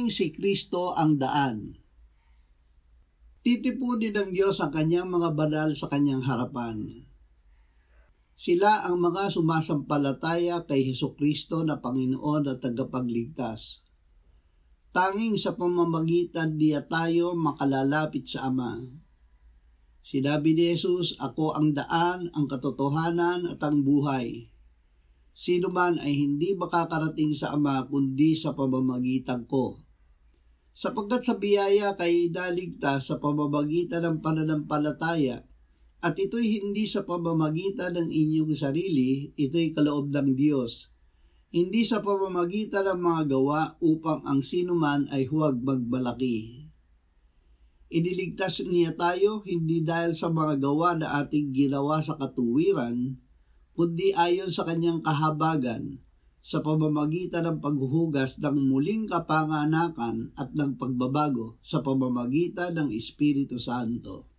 tanging si Kristo ang daan. Titipunin ng Diyos ang kanyang mga banal sa kanyang harapan. Sila ang mga sumasampalataya kay Hesukristo na Panginoon at tagapagligtas. Tanging sa pamamagitan niya tayo makalalapit sa Ama. Sinabi ni Jesus, "Ako ang daan, ang katotohanan at ang buhay. Sino man ay hindi makakarating sa Ama kundi sa pamamagitan ko." Sapagkat sa biyaya kay naligtas sa pamamagitan ng pananampalataya, at ito'y hindi sa pamamagitan ng inyong sarili, ito'y kaloob ng Diyos. Hindi sa pamamagitan ng mga gawa upang ang sinuman ay huwag magmalaki. Iniligtas niya tayo hindi dahil sa mga gawa na ating ginawa sa katuwiran, kundi ayon sa kanyang kahabagan, sa pamamagitan ng paghuhugas ng muling kapanganakan at ng pagbabago sa pamamagitan ng Espiritu Santo.